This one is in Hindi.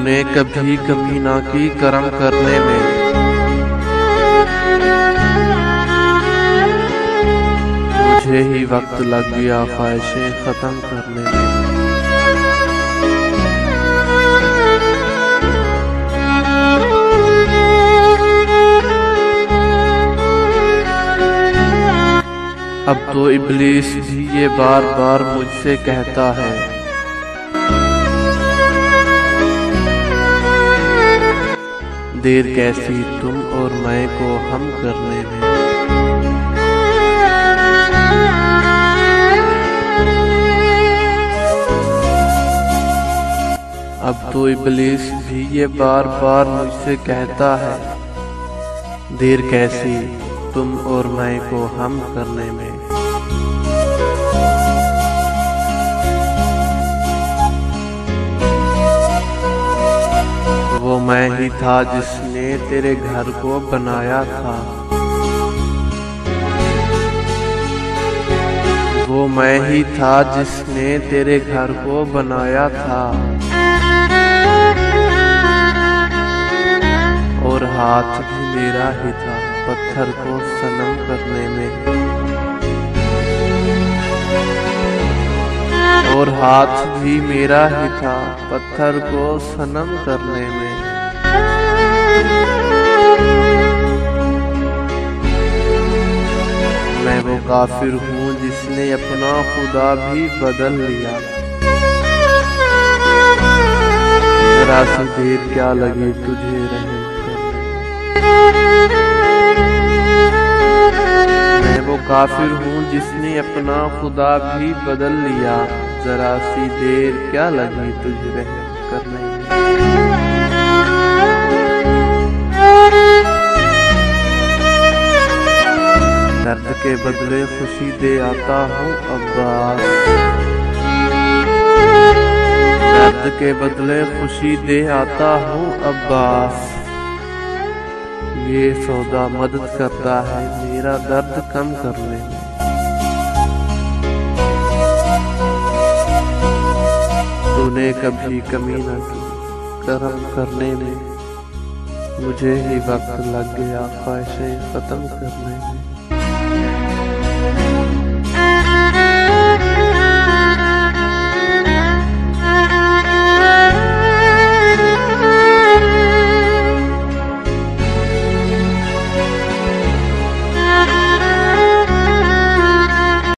तूने कभी कमी ना की करम करने में, मुझे ही वक्त लग गया ख्वाहिशें खत्म करने में। अब तो इब्लीस भी ये बार बार मुझसे कहता है, देर कैसी तुम और मैं को हम करने में। अब तो इब्लीस भी ये बार बार मुझसे कहता है, देर कैसी तुम और मैं को हम करने में। वो मैं ही था जिसने तेरे घर को बनाया था, वो मैं ही था जिसने तेरे घर को बनाया था, और हाथ भी मेरा ही था पत्थर को सनम करने में, और हाथ भी मेरा ही था पत्थर को सनम करने में। मैं वो काफिर हूँ जिसने अपना खुदा भी बदल लिया, जरा सी देर क्या लगी तुझे रहम करने। मैं वो काफिर हूँ जिसने अपना खुदा भी बदल लिया, जरा सी देर क्या लगी तुझे रहम करने में। दर्द के बदले खुशी दे आता हूँ अब्बास, दर्द के बदले खुशी दे आता हूँ अब्बास, ये सौदा मदद करता है मेरा दर्द कम करने में। तूने कभी कमी न की करम करने में, मुझे ही वक्त लग गया ख्वाहिशें खत्म करने में।